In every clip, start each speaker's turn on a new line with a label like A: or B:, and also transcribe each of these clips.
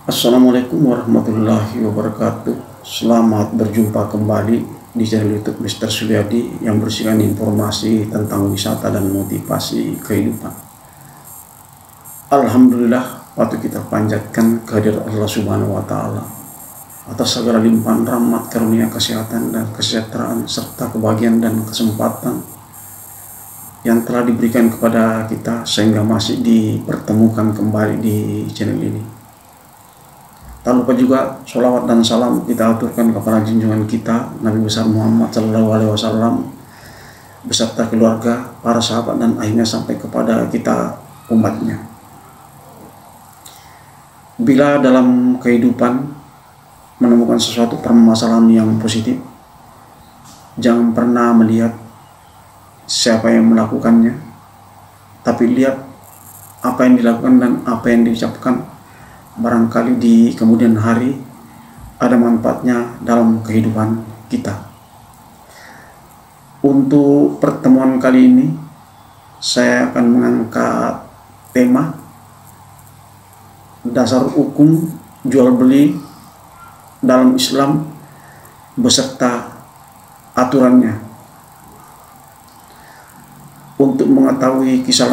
A: Assalamualaikum warahmatullahi wabarakatuh. Selamat berjumpa kembali di channel YouTube Mr. Suryadi yang berisikan informasi tentang wisata dan motivasi kehidupan. Alhamdulillah, patut kita panjatkan kehadirat Allah Subhanahu wa Ta'ala atas segala limpahan rahmat, karunia, kesehatan dan kesejahteraan serta kebahagiaan dan kesempatan yang telah diberikan kepada kita sehingga masih dipertemukan kembali di channel ini. Tak lupa juga sholawat dan salam kita aturkan kepada junjungan kita Nabi besar Muhammad SAW beserta keluarga, para sahabat dan akhirnya sampai kepada kita umatnya. Bila dalam kehidupan menemukan sesuatu permasalahan yang positif, jangan pernah melihat siapa yang melakukannya, tapi lihat apa yang dilakukan dan apa yang diucapkan. Barangkali di kemudian hari ada manfaatnya dalam kehidupan kita. Untuk pertemuan kali ini saya akan mengangkat tema dasar hukum jual beli dalam Islam beserta aturannya. Untuk mengetahui kisah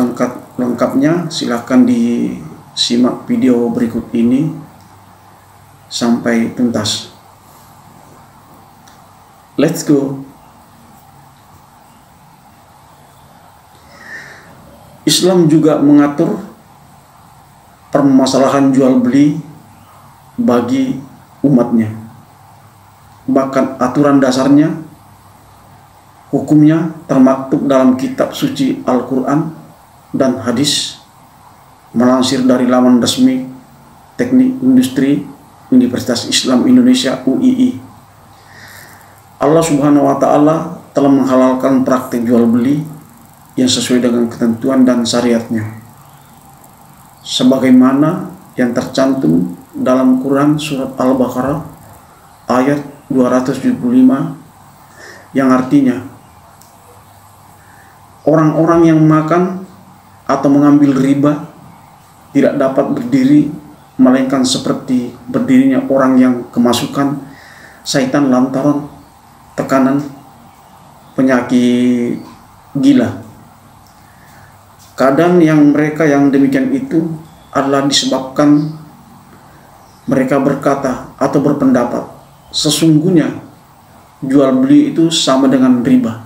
A: lengkapnya silakan simak video berikut ini sampai tuntas. Let's go. Islam juga mengatur permasalahan jual beli bagi umatnya. Bahkan aturan dasarnya, hukumnya termaktub dalam kitab suci Al-Quran dan hadis. Melansir dari laman resmi Teknik Industri Universitas Islam Indonesia UII, Allah Subhanahu wa Ta'ala telah menghalalkan praktik jual beli yang sesuai dengan ketentuan dan syariatnya, sebagaimana yang tercantum dalam Quran surat Al-Baqarah ayat 275 yang artinya, orang-orang yang makan atau mengambil riba tidak dapat berdiri melainkan seperti berdirinya orang yang kemasukan syaitan lantaran tekanan penyakit gila. Keadaan yang mereka yang demikian itu adalah disebabkan mereka berkata atau berpendapat sesungguhnya jual beli itu sama dengan riba,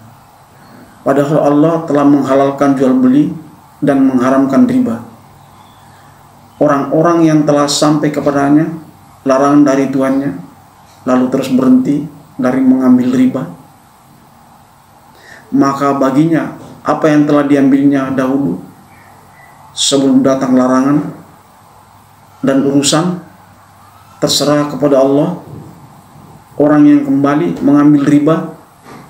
A: padahal Allah telah menghalalkan jual beli dan mengharamkan riba. Orang-orang yang telah sampai kepadanya larangan dari Tuhannya lalu terus berhenti dari mengambil riba, maka baginya apa yang telah diambilnya dahulu sebelum datang larangan dan urusan terserah kepada Allah. Orang yang kembali mengambil riba,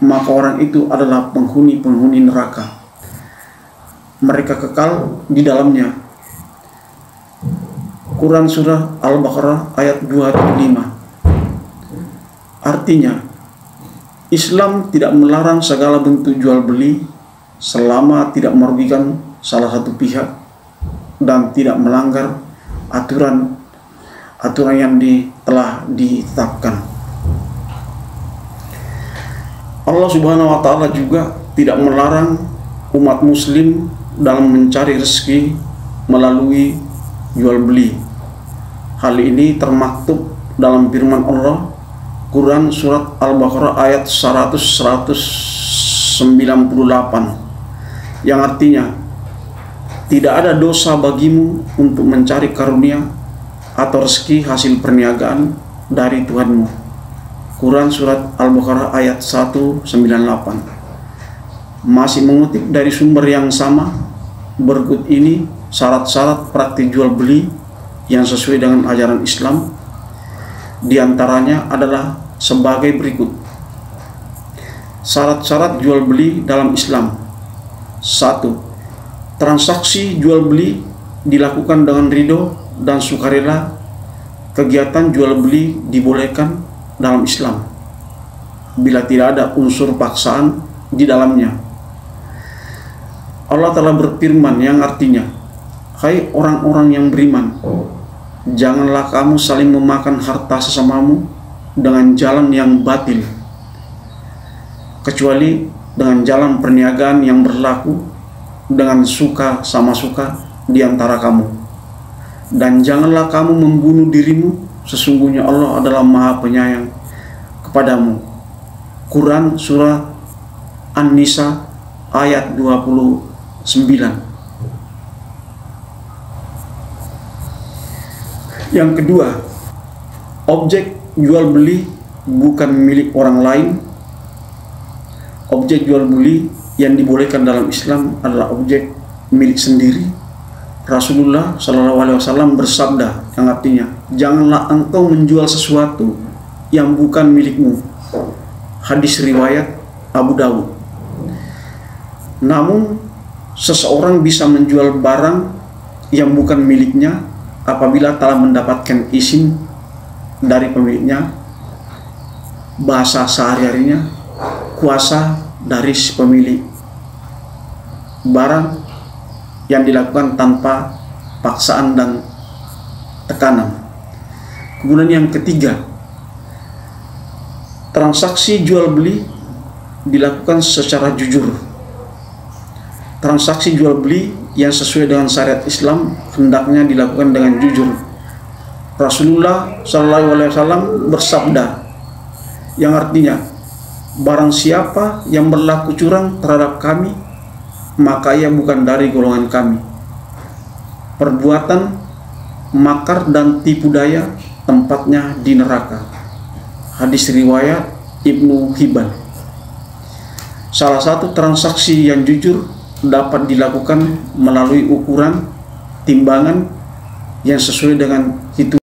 A: maka orang itu adalah penghuni neraka, mereka kekal di dalamnya. Quran surah Al-Baqarah ayat 275. Artinya, Islam tidak melarang segala bentuk jual beli selama tidak merugikan salah satu pihak dan tidak melanggar aturan yang telah ditetapkan. Allah Subhanahu wa Ta'ala juga tidak melarang umat muslim dalam mencari rezeki melalui jual beli. Hal ini termaktub dalam firman Allah Quran surat Al-Baqarah ayat 198 yang artinya, tidak ada dosa bagimu untuk mencari karunia atau rezeki hasil perniagaan dari Tuhanmu. Quran surat Al-Baqarah ayat 198. Masih mengutip dari sumber yang sama, berikut ini syarat-syarat praktik jual beli yang sesuai dengan ajaran Islam. Di antaranya adalah sebagai berikut. Syarat-syarat jual beli dalam Islam. 1. Transaksi jual beli dilakukan dengan ridho dan sukarela. Kegiatan jual beli dibolehkan dalam Islam bila tidak ada unsur paksaan di dalamnya. Allah telah berfirman yang artinya, hai orang-orang yang beriman, janganlah kamu saling memakan harta sesamamu dengan jalan yang batil, kecuali dengan jalan perniagaan yang berlaku dengan suka sama suka di antara kamu. Dan janganlah kamu membunuh dirimu, sesungguhnya Allah adalah Maha Penyayang kepadamu. Quran surah An-Nisa ayat 29. Yang kedua, objek jual beli bukan milik orang lain. Objek jual beli yang dibolehkan dalam Islam adalah objek milik sendiri. Rasulullah SAW bersabda, yang artinya, janganlah engkau menjual sesuatu yang bukan milikmu. Hadis riwayat Abu Dawud. Namun, seseorang bisa menjual barang yang bukan miliknya apabila telah mendapatkan izin dari pemiliknya, bahasa sehari-harinya, kuasa dari si pemilik barang, yang dilakukan tanpa paksaan dan tekanan. Kemudian yang ketiga, transaksi jual beli dilakukan secara jujur. Transaksi jual beli yang sesuai dengan syariat Islam hendaknya dilakukan dengan jujur. Rasulullah SAW bersabda, yang artinya, barang siapa yang berlaku curang terhadap kami, maka ia bukan dari golongan kami. Perbuatan makar dan tipu daya tempatnya di neraka. Hadis riwayat Ibnu Hibban. Salah satu transaksi yang jujur dapat dilakukan melalui ukuran timbangan yang sesuai dengan hitungan.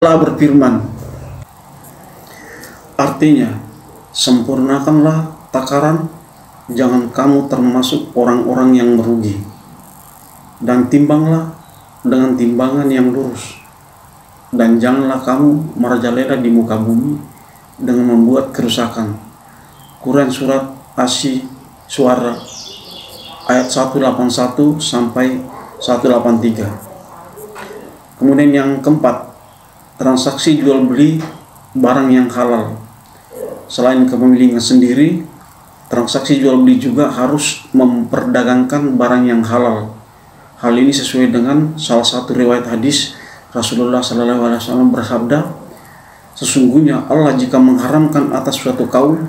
A: Allah berfirman, artinya, sempurnakanlah takaran, jangan kamu termasuk orang-orang yang merugi, dan timbanglah dengan timbangan yang lurus, dan janganlah kamu merajalela di muka bumi dengan membuat kerusakan. Quran surat Asy-Syu'ara ayat 181 sampai 183. Kemudian yang keempat, transaksi jual beli barang yang halal. Selain kepemilikan sendiri, transaksi jual beli juga harus memperdagangkan barang yang halal. Hal ini sesuai dengan salah satu riwayat hadis Rasulullah SAW bersabda, sesungguhnya Allah jika mengharamkan atas suatu kaum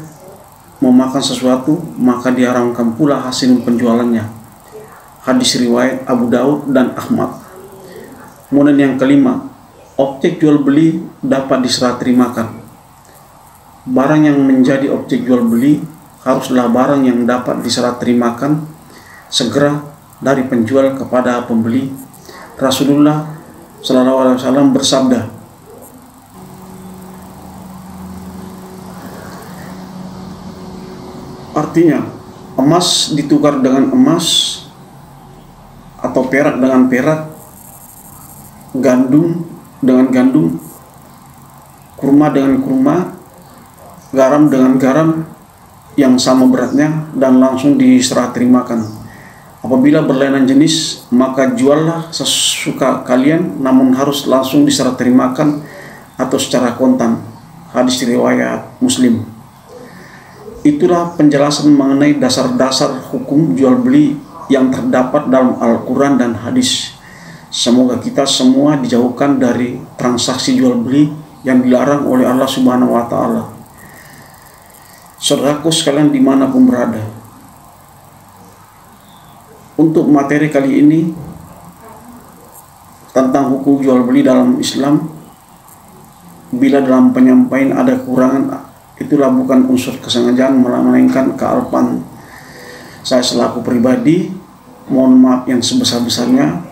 A: memakan sesuatu, maka diharamkan pula hasil penjualannya. Hadis riwayat Abu Daud dan Ahmad. Kemudian yang kelima, objek jual beli dapat diserah terimakan. Barang yang menjadi objek jual beli haruslah barang yang dapat diserah terimakan segera dari penjual kepada pembeli. Rasulullah SAW bersabda, artinya, emas ditukar dengan emas atau perak dengan perak, gandum dengan gandum, kurma dengan kurma, garam dengan garam yang sama beratnya dan langsung diserah terimakan. Apabila berlainan jenis, maka juallah sesuka kalian, namun harus langsung diserah terimakan atau secara kontan. Hadis riwayat Muslim. Itulah penjelasan mengenai dasar-dasar hukum jual beli yang terdapat dalam Al-Quran dan hadis. Semoga kita semua dijauhkan dari transaksi jual beli yang dilarang oleh Allah Subhanahu wa Ta'ala. Saudaraku sekalian dimanapun berada, untuk materi kali ini tentang hukum jual beli dalam Islam, bila dalam penyampaian ada kekurangan, itulah bukan unsur kesengajaan, melainkan kealpaan saya selaku pribadi. Mohon maaf yang sebesar-besarnya.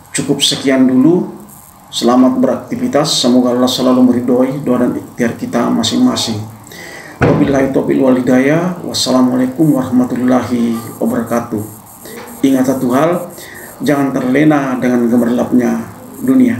A: Cukup sekian dulu. Selamat beraktivitas. Semoga Allah selalu meridhoi doa dan ikhtiar kita masing-masing. Wabillahi taufiq wal hidayah. Wassalamualaikum warahmatullahi wabarakatuh. Ingat satu hal, jangan terlena dengan gemerlapnya dunia.